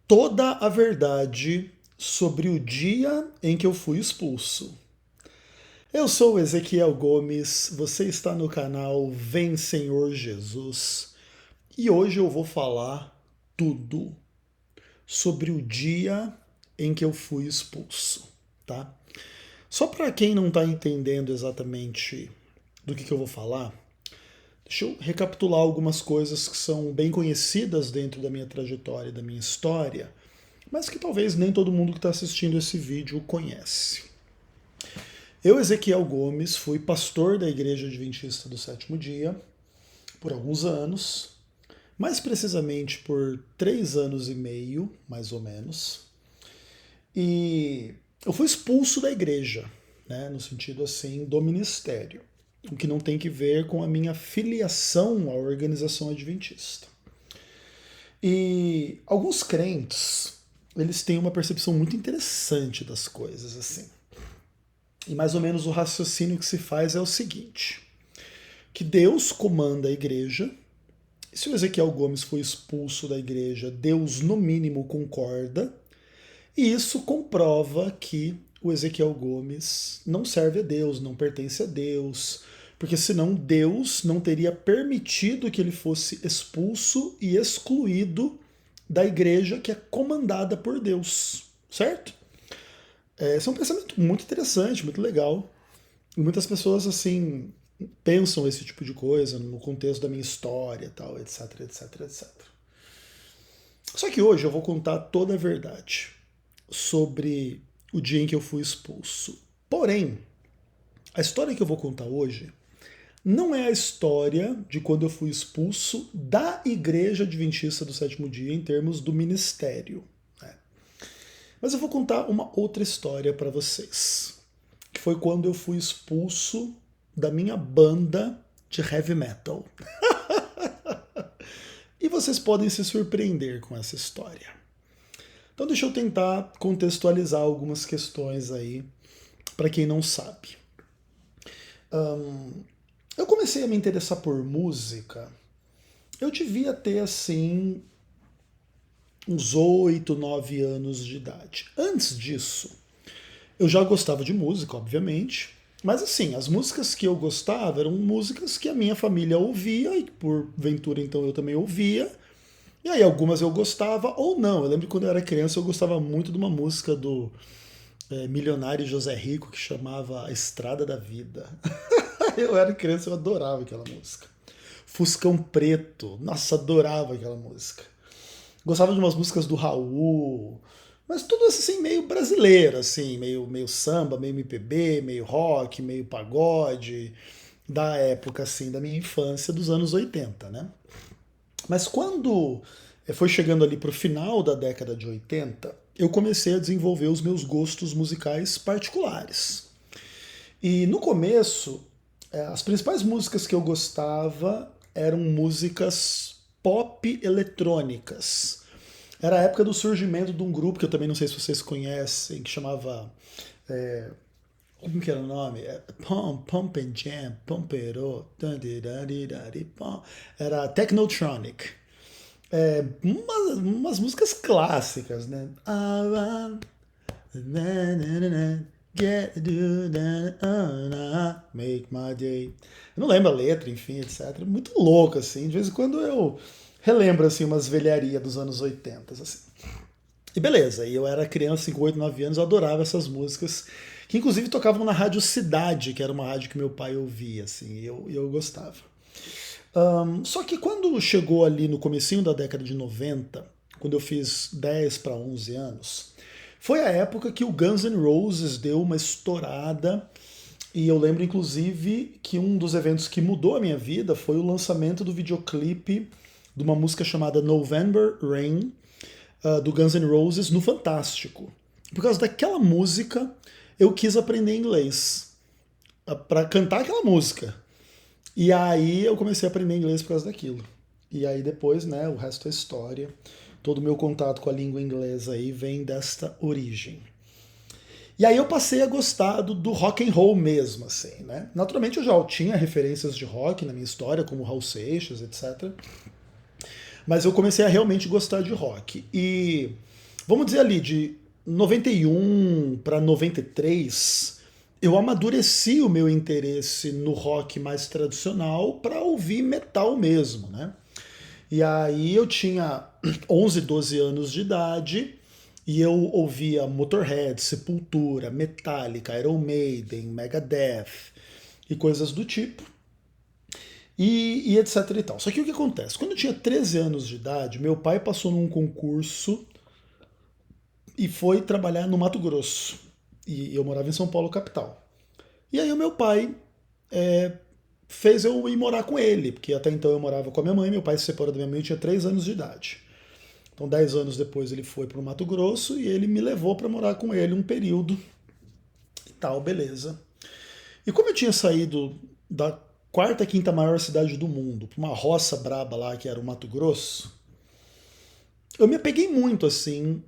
Toda a verdade sobre o dia em que eu fui expulso. Eu sou o Ezequiel Gomes, você está no canal Vem Senhor Jesus e hoje eu vou falar tudo sobre o dia em que eu fui expulso, tá? Só para quem não está entendendo exatamente do que eu vou falar, deixa eu recapitular algumas coisas que são bem conhecidas dentro da minha trajetória, da minha história, mas que talvez nem todo mundo que está assistindo esse vídeo conhece. Eu, Ezequiel Gomes, fui pastor da Igreja Adventista do Sétimo Dia por alguns anos, mais precisamente por 3 anos e meio, mais ou menos. E eu fui expulso da igreja, né, no sentido assim do ministério, o que não tem que ver com a minha filiação à organização adventista. E alguns crentes, eles têm uma percepção muito interessante das coisas, assim. E mais ou menos o raciocínio que se faz é o seguinte: que Deus comanda a igreja, e se o Ezequiel Gomes foi expulso da igreja, Deus no mínimo concorda, e isso comprova que o Ezequiel Gomes não serve a Deus, não pertence a Deus, porque senão Deus não teria permitido que ele fosse expulso e excluído da igreja que é comandada por Deus, certo? Esse é um pensamento muito interessante, muito legal. E muitas pessoas, assim, pensam esse tipo de coisa no contexto da minha história, tal, etc, etc, etc. Só que hoje eu vou contar toda a verdade sobre o dia em que eu fui expulso. Porém, a história que eu vou contar hoje não é a história de quando eu fui expulso da Igreja Adventista do Sétimo Dia em termos do ministério. Mas eu vou contar uma outra história para vocês, que foi quando eu fui expulso da minha banda de heavy metal. E vocês podem se surpreender com essa história. Então deixa eu tentar contextualizar algumas questões aí para quem não sabe. Eu comecei a me interessar por música, eu devia ter assim uns 8, 9 anos de idade. Antes disso, eu já gostava de música, obviamente, mas assim, as músicas que eu gostava eram músicas que a minha família ouvia e porventura então eu também ouvia. E aí algumas eu gostava ou não. Eu lembro que quando eu era criança eu gostava muito de uma música do milionário José Rico que chamava A Estrada da Vida. Eu era criança, eu adorava aquela música. Fuscão Preto, nossa, adorava aquela música. Gostava de umas músicas do Raul, mas tudo assim meio brasileiro, assim, meio samba, meio MPB, meio rock, meio pagode, da época assim da minha infância, dos anos 80, né? Mas quando foi chegando ali pro final da década de 80, eu comecei a desenvolver os meus gostos musicais particulares. E no começo, as principais músicas que eu gostava eram músicas pop eletrônicas. Era a época do surgimento de um grupo que eu também não sei se vocês conhecem, que chamava. É, como que era o nome? Pump and Jam, Pumpero, era Technotronic. Umas músicas clássicas, né? Make my day. Eu não lembro a letra, enfim, etc. Muito louco, assim. De vez em quando eu relembro, assim, umas velharias dos anos 80, assim. E beleza, e eu era criança, 5, 8, 9 anos, eu adorava essas músicas, que inclusive tocavam na Rádio Cidade, que era uma rádio que meu pai ouvia, assim, e eu gostava. Só que quando chegou ali no comecinho da década de 90, quando eu fiz 10 para 11 anos, foi a época que o Guns N' Roses deu uma estourada. E eu lembro, inclusive, que um dos eventos que mudou a minha vida foi o lançamento do videoclipe de uma música chamada November Rain, do Guns N' Roses, no Fantástico. Por causa daquela música, eu quis aprender inglês para cantar aquela música. E aí eu comecei a aprender inglês por causa daquilo. E aí depois, né, o resto é história. Todo o meu contato com a língua inglesa aí vem desta origem. E aí eu passei a gostar do rock and roll mesmo, assim, né? Naturalmente eu já tinha referências de rock na minha história, como Raul Seixas, etc. Mas eu comecei a realmente gostar de rock. E vamos dizer ali, de 91 para 93, eu amadureci o meu interesse no rock mais tradicional para ouvir metal mesmo, né? E aí eu tinha 11, 12 anos de idade e eu ouvia Motorhead, Sepultura, Metallica, Iron Maiden, Megadeth e coisas do tipo. E etc e tal. Só que o que acontece? Quando eu tinha 13 anos de idade, meu pai passou num concurso e foi trabalhar no Mato Grosso. E eu morava em São Paulo, capital. E aí o meu pai fez eu ir morar com ele, porque até então eu morava com a minha mãe, meu pai se separou da minha mãe, eu tinha 3 anos de idade. Então 10 anos depois ele foi para o Mato Grosso e ele me levou para morar com ele um período e tal, beleza. E como eu tinha saído da quarta, quinta maior cidade do mundo, para uma roça braba lá que era o Mato Grosso, eu me apeguei muito assim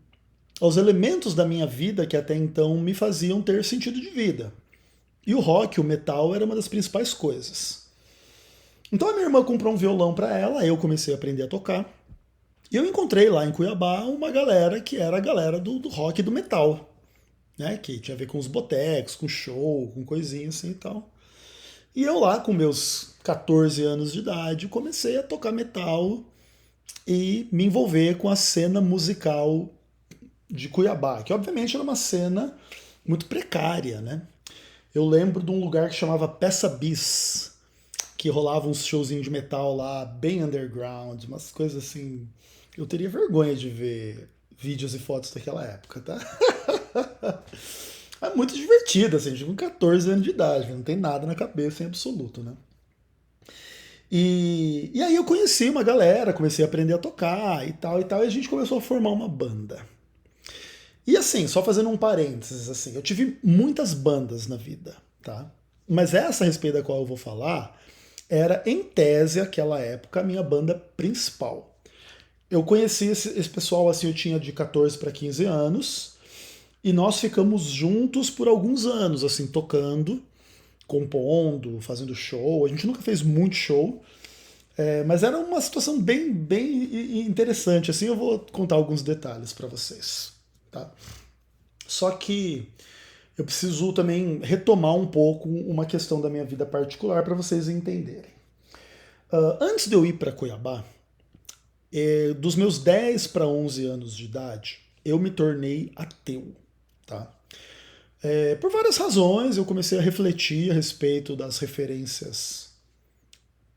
aos elementos da minha vida que até então me faziam ter sentido de vida. E o rock, o metal, era uma das principais coisas. Então a minha irmã comprou um violão para ela, eu comecei a aprender a tocar. E eu encontrei lá em Cuiabá uma galera que era a galera do rock e do metal, né? Que tinha a ver com os botecos, com show, com coisinha assim e tal. E eu lá, com meus 14 anos de idade, comecei a tocar metal e me envolver com a cena musical de Cuiabá, que obviamente era uma cena muito precária, né? Eu lembro de um lugar que chamava Peça Bis, que rolava uns showzinhos de metal lá, bem underground, umas coisas assim. Eu teria vergonha de ver vídeos e fotos daquela época, tá? É muito divertido, assim, com 14 anos de idade, não tem nada na cabeça em absoluto, né? E aí eu conheci uma galera, comecei a aprender a tocar e tal, e a gente começou a formar uma banda. E assim, só fazendo um parênteses, assim, eu tive muitas bandas na vida, tá? Mas essa a respeito da qual eu vou falar era, em tese, aquela época, a minha banda principal. Eu conheci esse pessoal, assim, eu tinha de 14 para 15 anos, e nós ficamos juntos por alguns anos, assim, tocando, compondo, fazendo show. A gente nunca fez muito show, mas era uma situação bem interessante, assim, eu vou contar alguns detalhes para vocês, tá? Só que eu preciso também retomar um pouco uma questão da minha vida particular para vocês entenderem. Antes de eu ir para Cuiabá, dos meus 10 para 11 anos de idade, eu me tornei ateu. Tá? Por várias razões, eu comecei a refletir a respeito das referências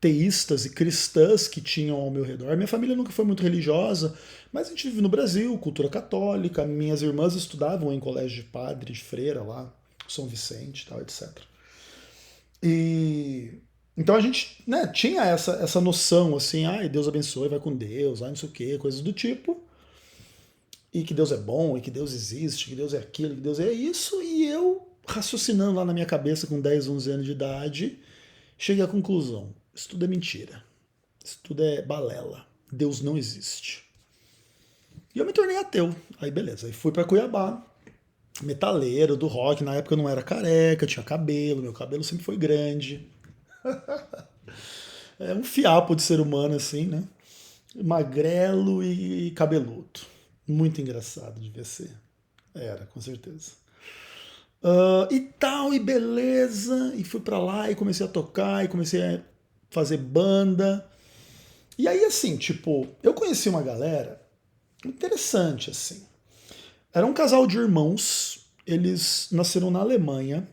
teístas e cristãs que tinham ao meu redor. Minha família nunca foi muito religiosa, mas a gente vive no Brasil, cultura católica. Minhas irmãs estudavam em colégio de padre, de freira lá, São Vicente, tal, etc. E então a gente, né, tinha essa noção assim, ai, Deus abençoe, vai com Deus, ai, não sei o quê, coisas do tipo. E que Deus é bom, e que Deus existe, que Deus é aquilo, que Deus é isso. E eu, raciocinando lá na minha cabeça com 10, 11 anos de idade, cheguei à conclusão: isso tudo é mentira. Isso tudo é balela. Deus não existe. E eu me tornei ateu. Aí beleza, aí fui para Cuiabá, metaleiro do rock. Na época eu não era careca, tinha cabelo, meu cabelo sempre foi grande. É um fiapo de ser humano assim, né? Magrelo e cabeludo. Muito engraçado devia ser. Era, com certeza. E tal, e beleza. E fui pra lá e comecei a tocar, e comecei a fazer banda. E aí, assim, tipo, eu conheci uma galera interessante, assim. Era um casal de irmãos, eles nasceram na Alemanha,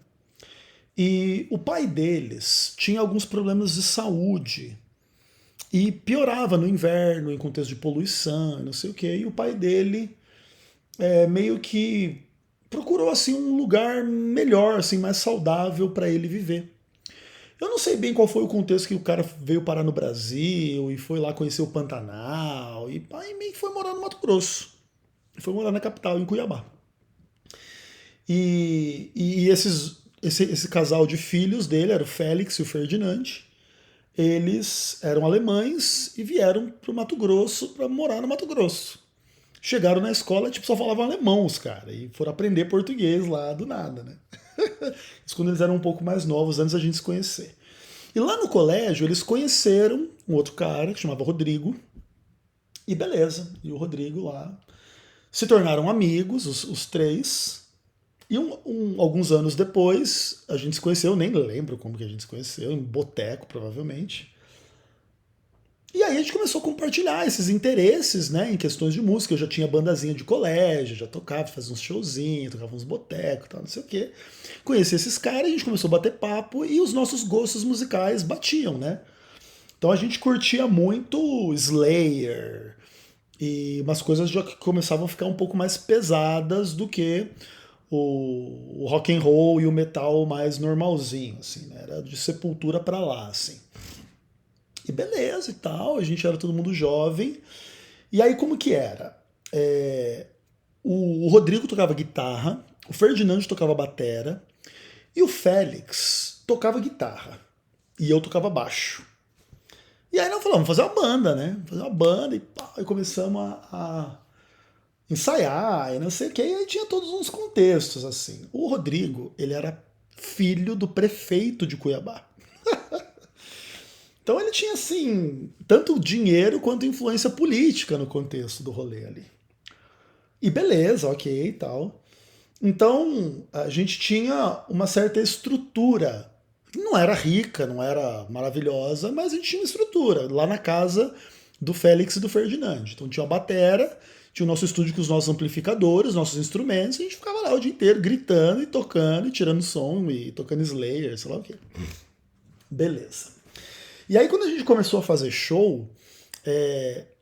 e o pai deles tinha alguns problemas de saúde. E piorava no inverno, em contexto de poluição, não sei o quê. E o pai dele meio que procurou assim um lugar melhor, assim, mais saudável para ele viver. Eu não sei bem qual foi o contexto que o cara veio parar no Brasil e foi lá conhecer o Pantanal e aí meio que foi morar no Mato Grosso. Foi morar na capital, em Cuiabá. E esse casal de filhos dele, era o Félix e o Ferdinand, eles eram alemães e vieram para o Mato Grosso para morar no Mato Grosso. Chegaram na escola, tipo, só falavam alemão os caras, e foram aprender português lá do nada, né? Isso quando eles eram um pouco mais novos, antes da gente se conhecer. E lá no colégio, eles conheceram um outro cara que chamava Rodrigo, e beleza, e o Rodrigo lá Se tornaram amigos, os três. E alguns anos depois, a gente se conheceu, nem lembro como que a gente se conheceu, em boteco, provavelmente. E aí a gente começou a compartilhar esses interesses, né, em questões de música. Eu já tinha bandazinha de colégio, já tocava, fazia uns showzinhos, tocava uns botecos, tal, não sei o quê. Conheci esses caras, a gente começou a bater papo e os nossos gostos musicais batiam, né? Então a gente curtia muito Slayer e umas coisas já que começavam a ficar um pouco mais pesadas do que o rock and roll e o metal mais normalzinho, assim, né? Era de Sepultura pra lá, assim. E beleza e tal, a gente era todo mundo jovem. E aí como que era? É, o Rodrigo tocava guitarra, o Ferdinando tocava batera e o Félix tocava guitarra. E eu tocava baixo. E aí nós falamos, vamos fazer uma banda, né? Fazer uma banda e pá, e começamos a ensaiar e não sei o que. E aí tinha todos uns contextos, assim. O Rodrigo, ele era filho do prefeito de Cuiabá. Então ele tinha, assim, tanto dinheiro quanto influência política no contexto do rolê ali. E beleza, ok e tal. Então a gente tinha uma certa estrutura. Não era rica, não era maravilhosa, mas a gente tinha uma estrutura. Lá na casa do Félix e do Ferdinand. Então tinha uma batera, tinha o nosso estúdio com os nossos amplificadores, nossos instrumentos, e a gente ficava lá o dia inteiro gritando e tocando e tirando som e tocando Slayer, sei lá o quê. Beleza. E aí quando a gente começou a fazer show,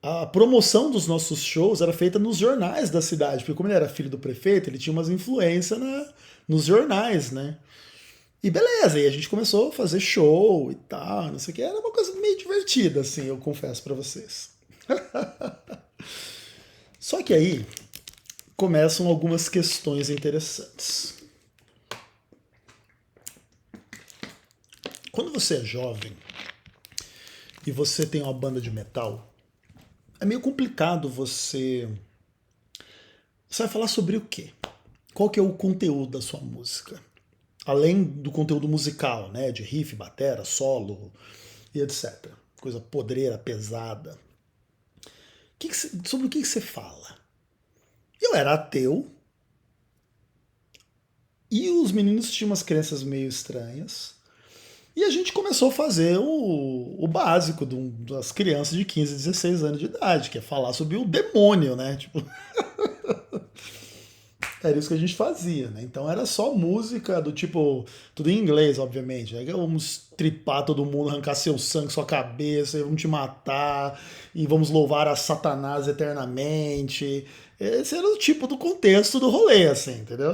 a promoção dos nossos shows era feita nos jornais da cidade, porque como ele era filho do prefeito, ele tinha umas influências nos jornais, né? E beleza, e a gente começou a fazer show e tal, não sei o que, era uma coisa meio divertida, assim, eu confesso pra vocês. Só que aí começam algumas questões interessantes. Quando você é jovem e você tem uma banda de metal, é meio complicado você. Você vai falar sobre o quê? Qual que é o conteúdo da sua música? Além do conteúdo musical, né? De riff, batera, solo e etc. Coisa podreira, pesada. Sobre o que você fala? Eu era ateu e os meninos tinham umas crenças meio estranhas. E a gente começou a fazer o básico das crianças de 15, 16 anos de idade, que é falar sobre o demônio, né? Tipo, era isso que a gente fazia, né? Então era só música do tipo, tudo em inglês, obviamente. Né? Vamos tripar todo mundo, arrancar seu sangue, sua cabeça, e vamos te matar, e vamos louvar a Satanás eternamente. Esse era o tipo do contexto do rolê, assim, entendeu?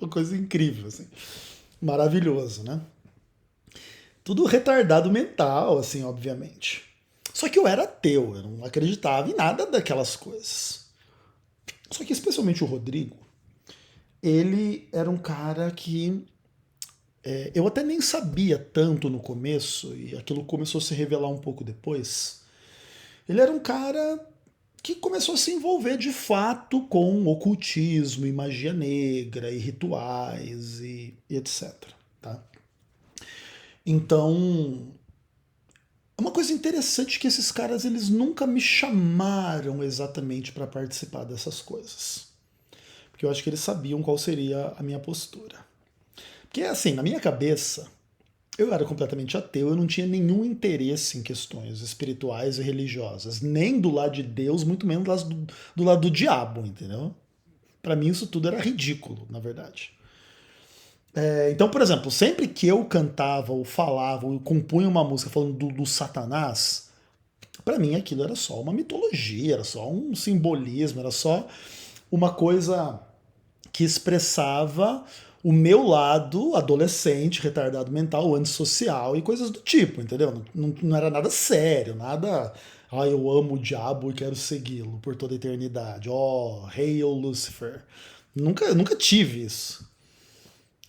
Uma coisa incrível, assim. Maravilhoso, né? Tudo retardado mental, assim, obviamente. Só que eu era ateu, eu não acreditava em nada daquelas coisas. Só que especialmente o Rodrigo, ele era um cara que eu até nem sabia tanto no começo, e aquilo começou a se revelar um pouco depois. Ele era um cara que começou a se envolver de fato com ocultismo e magia negra e rituais e etc. Tá? Então, é uma coisa interessante que esses caras eles nunca me chamaram exatamente para participar dessas coisas. Porque eu acho que eles sabiam qual seria a minha postura. Porque assim, na minha cabeça, eu era completamente ateu, eu não tinha nenhum interesse em questões espirituais e religiosas, nem do lado de Deus, muito menos do lado do diabo, entendeu? Para mim isso tudo era ridículo, na verdade. Então, por exemplo, sempre que eu cantava ou falava ou compunha uma música falando do Satanás, para mim aquilo era só uma mitologia, era só um simbolismo, era só uma coisa que expressava o meu lado adolescente, retardado mental, antissocial e coisas do tipo, entendeu? Não era nada sério, nada. Ah, eu amo o diabo e quero segui-lo por toda a eternidade. Oh, Hail Lucifer. Nunca tive isso.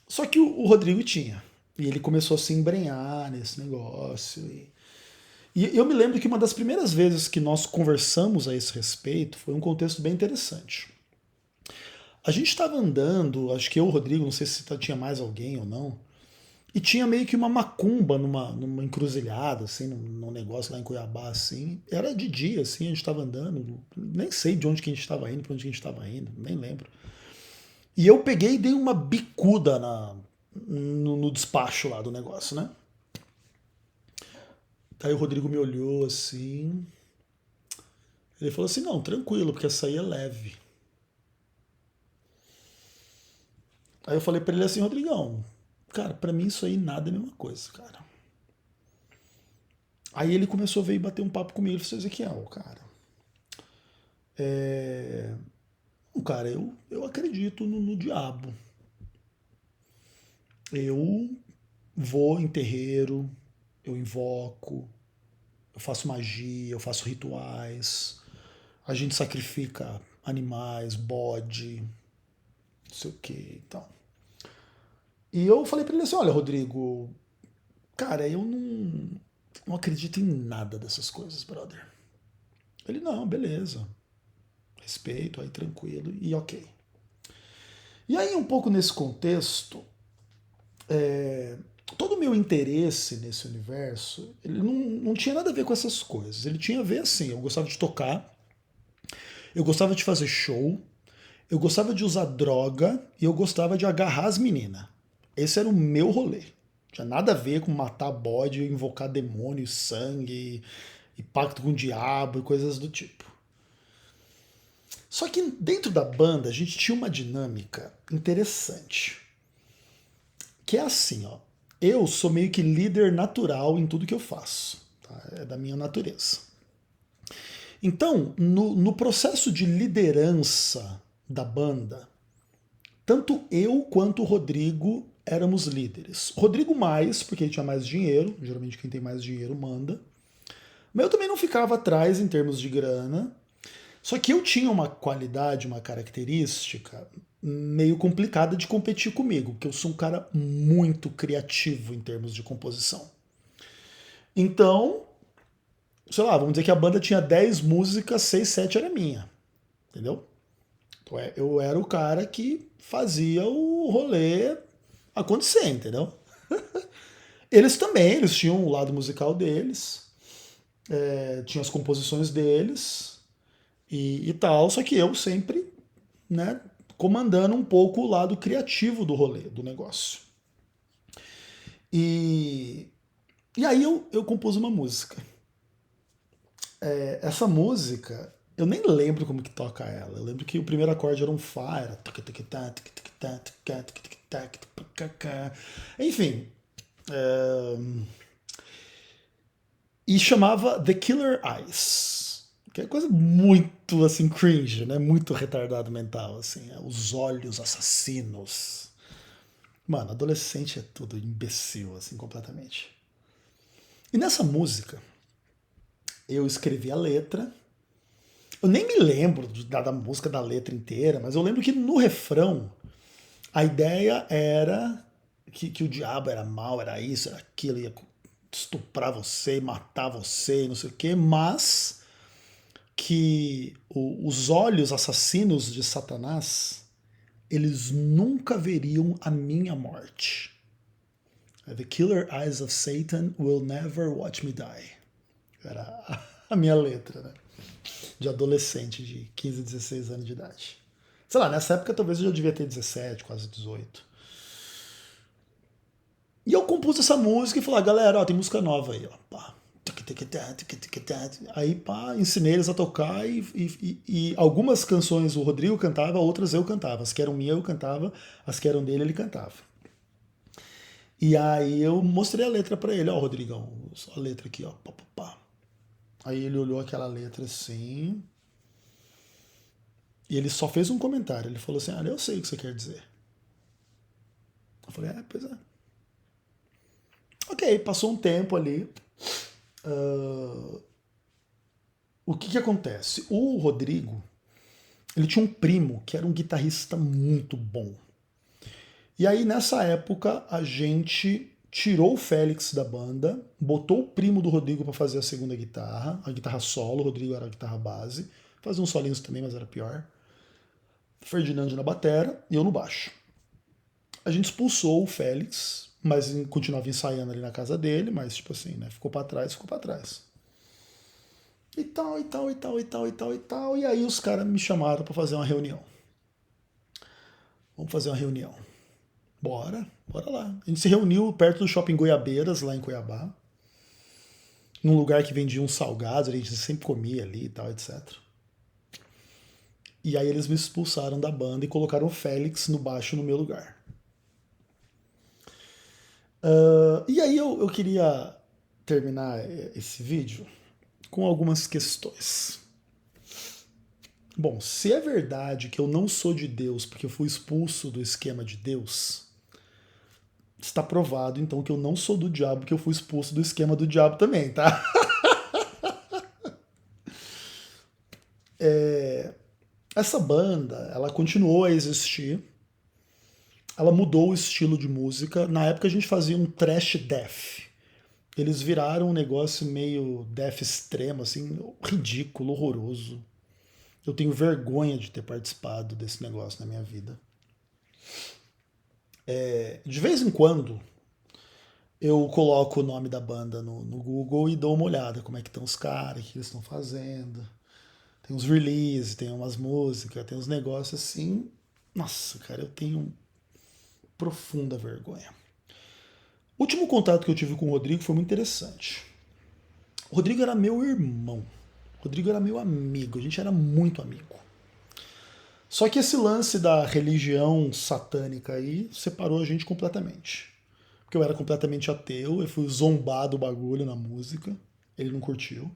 Só que o Rodrigo tinha. E ele começou a se embrenhar nesse negócio. E eu me lembro que uma das primeiras vezes que nós conversamos a esse respeito foi um contexto bem interessante. A gente estava andando, acho que eu, o Rodrigo, não sei se tinha mais alguém ou não. E tinha meio que uma macumba numa encruzilhada, assim, num negócio lá em Cuiabá, assim. Era de dia, assim, a gente estava andando. Nem sei de onde que a gente estava indo, para onde que a gente estava indo, nem lembro. E eu peguei e dei uma bicuda no despacho lá do negócio, né? Aí o Rodrigo me olhou assim. Ele falou assim: não, tranquilo, porque essa aí é leve. Aí eu falei pra ele assim: Rodrigão, cara, pra mim isso aí nada é a mesma coisa, cara. Aí ele começou a vir bater um papo comigo. Ele falou: Ezequiel, cara, é. Cara, eu acredito no diabo. Eu vou em terreiro, eu invoco, eu faço magia, eu faço rituais, a gente sacrifica animais, bode, não sei o que e tal. E eu falei pra ele assim: olha, Rodrigo, cara, eu não acredito em nada dessas coisas, brother. Ele: não, beleza, respeito, aí tranquilo e ok. E aí, um pouco nesse contexto, todo o meu interesse nesse universo, ele não tinha nada a ver com essas coisas. Ele tinha a ver assim, eu gostava de tocar, eu gostava de fazer show, eu gostava de usar droga e eu gostava de agarrar as meninas. Esse era o meu rolê. Não tinha nada a ver com matar bode, invocar demônio, sangue, e pacto com o diabo e coisas do tipo. Só que dentro da banda a gente tinha uma dinâmica interessante. Que é assim, ó. Eu sou meio que líder natural em tudo que eu faço. Tá? É da minha natureza. Então, no processo de liderança da banda, tanto eu quanto o Rodrigo éramos líderes. O Rodrigo mais, porque ele tinha mais dinheiro, geralmente quem tem mais dinheiro manda. Mas eu também não ficava atrás em termos de grana. Só que eu tinha uma qualidade, uma característica meio complicada de competir comigo, porque eu sou um cara muito criativo em termos de composição. Então, sei lá, vamos dizer que a banda tinha 10 músicas, 6, 7 era minha, entendeu? Então eu era o cara que fazia o rolê acontecer, entendeu? Eles também, eles tinham o lado musical deles, tinham as composições deles e tal, só que eu sempre, né, comandando um pouco o lado criativo do rolê, do negócio. E, e aí eu compus uma música. Essa música, eu nem lembro como que toca ela. Eu lembro que o primeiro acorde era um Fá, era. Enfim. é, E chamava The Killer Eyes. Que é coisa muito assim, cringe, né? Muito retardado mental, assim. Os olhos assassinos. Mano, adolescente é tudo imbecil, assim, completamente. E nessa música, eu escrevi a letra. Eu nem me lembro da música da letra inteira, mas eu lembro que no refrão a ideia era que o diabo era mal, era isso, era aquilo, ia estuprar você, matar você, não sei o quê, mas que os olhos assassinos de Satanás, eles nunca veriam a minha morte. The killer eyes of Satan will never watch me die. Era a minha letra, né? De adolescente de 15, 16 anos de idade. Sei lá, nessa época talvez eu já devia ter 17, quase 18. E eu compus essa música e falei: galera, ó, tem música nova aí, ó. Pá. Aí, pá, ensinei eles a tocar e algumas canções o Rodrigo cantava, outras eu cantava. As que eram minhas eu cantava, as que eram dele ele cantava. E aí eu mostrei a letra pra ele: ó, Rodrigão, só a letra aqui, ó. Pá, pá, pá. Aí ele olhou aquela letra assim, e ele só fez um comentário. Ele falou assim: ah, eu sei o que você quer dizer. Eu falei: pois é. Ok, passou um tempo ali. Uh, o que acontece? O Rodrigo, ele tinha um primo que era um guitarrista muito bom. E aí nessa época a gente tirou o Félix da banda, botou o primo do Rodrigo para fazer a guitarra solo, o Rodrigo era a guitarra base, fazia uns solinhos também, mas era pior. Ferdinando na batera e eu no baixo. A gente expulsou o Félix, mas continuava ensaiando ali na casa dele, mas tipo assim, né? Ficou pra trás, ficou pra trás. E tal, e tal, e tal, e tal, e tal, e tal. E aí os caras me chamaram pra fazer uma reunião. Vamos fazer uma reunião. Bora, bora lá. A gente se reuniu perto do Shopping Goiabeiras, lá em Cuiabá. Num lugar que vendia uns salgados, a gente sempre comia ali e tal, etc. E aí eles me expulsaram da banda e colocaram o Félix no baixo no meu lugar. E aí eu queria terminar esse vídeo com algumas questões. Bom, se é verdade que eu não sou de Deus porque eu fui expulso do esquema de Deus, está provado então que eu não sou do diabo porque eu fui expulso do esquema do diabo também, tá? Essa banda, ela continuou a existir, ela mudou o estilo de música. Na época a gente fazia um thrash death. Eles viraram um negócio meio death extremo, assim, ridículo, horroroso. Eu tenho vergonha de ter participado desse negócio na minha vida. De vez em quando, eu coloco o nome da banda no Google e dou uma olhada como é que estão os caras, o que eles estão fazendo. Tem uns releases, tem umas músicas, tem uns negócios assim. Nossa, cara, eu tenho profunda vergonha. O último contato que eu tive com o Rodrigo foi muito interessante. O Rodrigo era meu irmão. O Rodrigo era meu amigo. A gente era muito amigo. Só que esse lance da religião satânica aí separou a gente completamente. Porque eu era completamente ateu, eu fui zombar do bagulho na música. Ele não curtiu.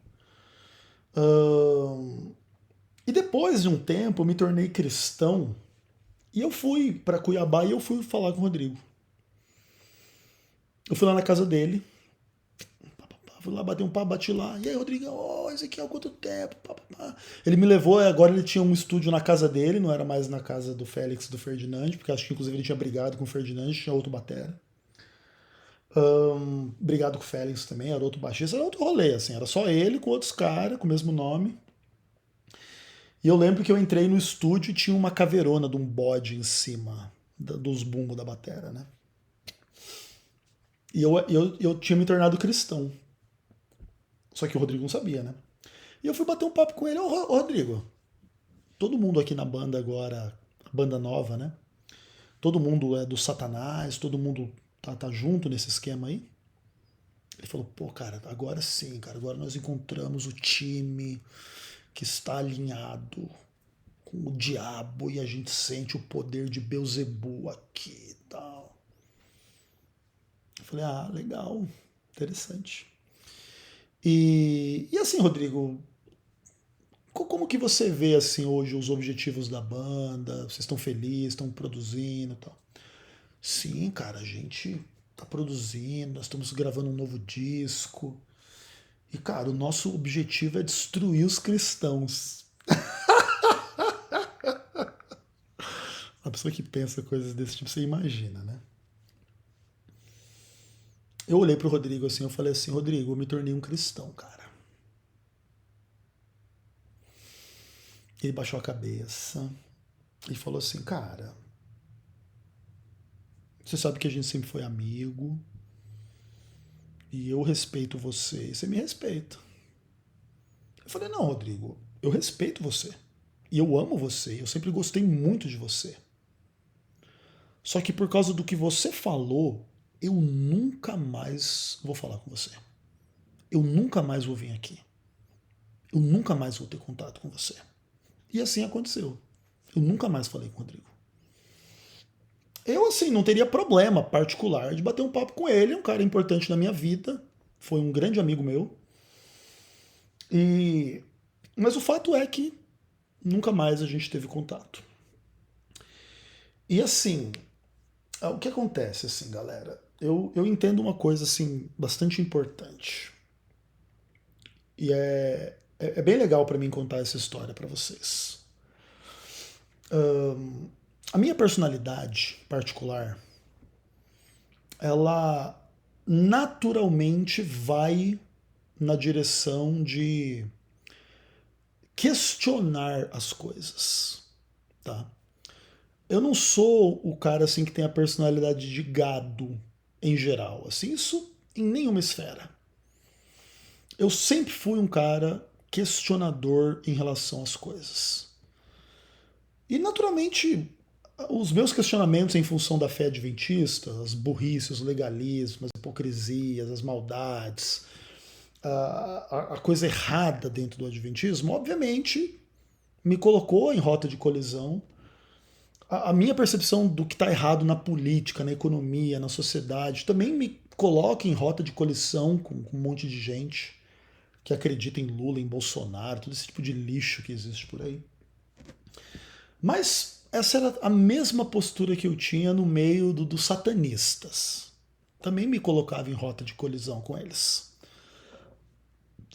E depois de um tempo eu me tornei cristão e eu fui para Cuiabá e eu fui falar com o Rodrigo. Eu fui lá na casa dele, fui lá bater um papo, bati lá. E aí, Rodrigo, oh, esse aqui há quanto tempo? Pá, pá, pá. Ele me levou, agora ele tinha um estúdio na casa dele, não era mais na casa do Félix e do Ferdinand, porque acho que inclusive ele tinha brigado com o Ferdinand, tinha outro batera. Brigado com o Félix também, era outro baixista, era outro rolê, assim, era só ele com outros caras, com o mesmo nome. E eu lembro que eu entrei no estúdio e tinha uma caveirona de um bode em cima dos bumbos da batera, né? E eu tinha me tornado cristão. Só que o Rodrigo não sabia, né? E eu fui bater um papo com ele. Ô, Rodrigo, todo mundo aqui na banda agora, a banda nova, né? Todo mundo é do Satanás, todo mundo tá junto nesse esquema aí. Ele falou, pô, cara, agora sim, cara, agora nós encontramos o time que está alinhado com o diabo e a gente sente o poder de Beelzebub aqui e tal. Eu falei, ah, legal, interessante. E assim, Rodrigo, como que você vê assim hoje os objetivos da banda? Vocês estão felizes, estão produzindo e tal? Sim, cara, a gente tá produzindo, nós estamos gravando um novo disco. E, cara, o nosso objetivo é destruir os cristãos. A pessoa que pensa coisas desse tipo, você imagina, né? Eu olhei pro Rodrigo assim, eu falei assim, Rodrigo, eu me tornei um cristão, cara. Ele baixou a cabeça e falou assim, cara, você sabe que a gente sempre foi amigo e eu respeito você e você me respeita. Eu falei, não, Rodrigo, eu respeito você e eu amo você, eu sempre gostei muito de você. Só que por causa do que você falou, eu nunca mais vou falar com você. Eu nunca mais vou vir aqui. Eu nunca mais vou ter contato com você. E assim aconteceu. Eu nunca mais falei com o Rodrigo. Eu, assim, não teria problema particular de bater um papo com ele, é um cara importante na minha vida, foi um grande amigo meu. E mas o fato é que nunca mais a gente teve contato. E assim, o que acontece assim, galera? Eu entendo uma coisa assim bastante importante. E é bem legal para mim contar essa história para vocês. A minha personalidade particular, ela naturalmente vai na direção de questionar as coisas, tá? eu não sou o cara assim que tem a personalidade de gado em geral, assim, isso em nenhuma esfera. Eu sempre fui um cara questionador em relação às coisas. E naturalmente, os meus questionamentos em função da fé adventista, as burrices, os legalismos, as hipocrisias, as maldades, a coisa errada dentro do adventismo, obviamente me colocou em rota de colisão. A minha percepção do que está errado na política, na economia, na sociedade, também me coloca em rota de colisão com um monte de gente que acredita em Lula, em Bolsonaro, todo esse tipo de lixo que existe por aí. Mas essa era a mesma postura que eu tinha no meio dos satanistas. Também me colocava em rota de colisão com eles.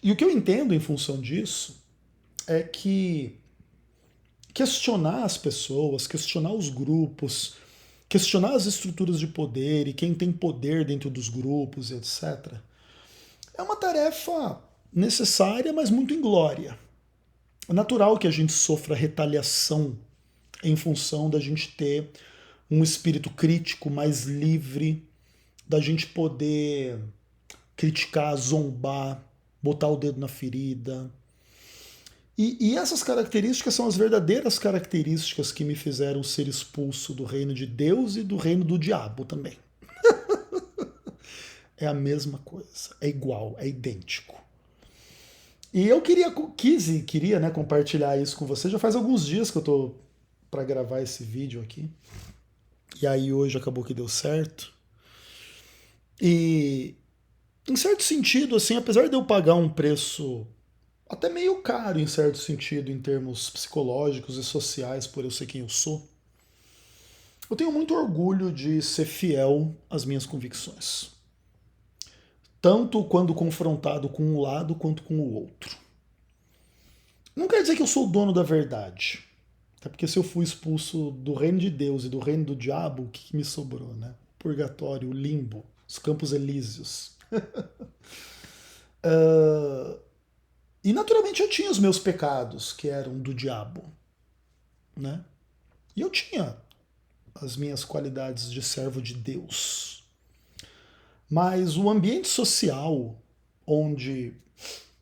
E o que eu entendo em função disso é que questionar as pessoas, questionar os grupos, questionar as estruturas de poder e quem tem poder dentro dos grupos, etc., é uma tarefa necessária, mas muito inglória. É natural que a gente sofra retaliação em função da gente ter um espírito crítico mais livre, da gente poder criticar, zombar, botar o dedo na ferida. E essas características são as verdadeiras características que me fizeram ser expulso do reino de Deus e do reino do diabo também. É a mesma coisa, é igual, é idêntico. E eu queria, né, compartilhar isso com você. Já faz alguns dias que eu tô para gravar esse vídeo aqui. E aí hoje acabou que deu certo. E em certo sentido, assim, apesar de eu pagar um preço até meio caro em certo sentido, em termos psicológicos e sociais, por eu ser quem eu sou, eu tenho muito orgulho de ser fiel às minhas convicções. Tanto quando confrontado com um lado quanto com o outro. Não quer dizer que eu sou o dono da verdade. Até porque se eu fui expulso do reino de Deus e do reino do diabo, o que me sobrou, né? Purgatório, o limbo, os campos elíseos. E naturalmente eu tinha os meus pecados, que eram do diabo, né? E eu tinha as minhas qualidades de servo de Deus. Mas o ambiente social, onde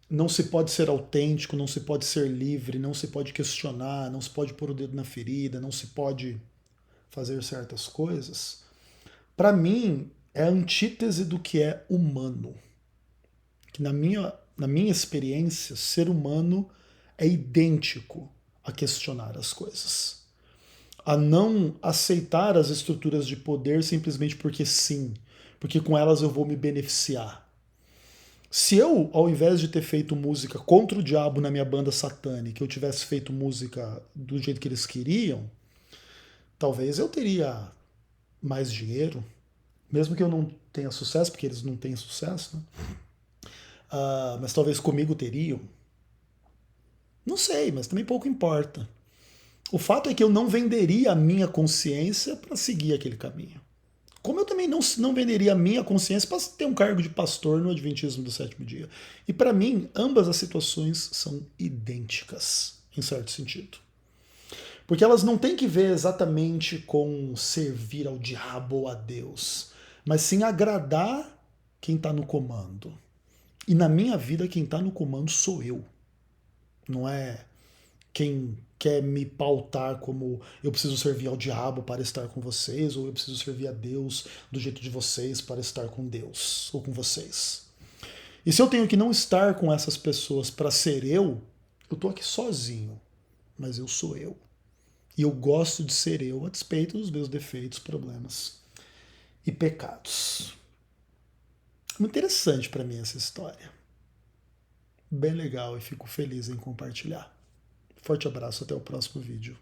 não se pode ser autêntico, não se pode ser livre, não se pode questionar, não se pode pôr o dedo na ferida, não se pode fazer certas coisas, para mim é a antítese do que é humano. Que na minha experiência, ser humano é idêntico a questionar as coisas. A não aceitar as estruturas de poder simplesmente porque sim, porque com elas eu vou me beneficiar. Se eu, ao invés de ter feito música contra o diabo na minha banda satânica, eu tivesse feito música do jeito que eles queriam, talvez eu teria mais dinheiro, mesmo que eu não tenha sucesso, porque eles não têm sucesso, né? Mas talvez comigo teriam. Não sei, mas também pouco importa. O fato é que eu não venderia a minha consciência para seguir aquele caminho. Como eu também não venderia a minha consciência para ter um cargo de pastor no Adventismo do Sétimo Dia. E para mim, ambas as situações são idênticas, em certo sentido. Porque elas não têm que ver exatamente com servir ao diabo ou a Deus, mas sim agradar quem está no comando. E na minha vida, quem está no comando sou eu. Não é quem quer me pautar como eu preciso servir ao diabo para estar com vocês, ou eu preciso servir a Deus do jeito de vocês para estar com Deus ou com vocês. E se eu tenho que não estar com essas pessoas para ser eu tô aqui sozinho, mas eu sou eu. E eu gosto de ser eu a despeito dos meus defeitos, problemas e pecados. Muito interessante para mim essa história. Bem legal e fico feliz em compartilhar. Forte abraço, até o próximo vídeo.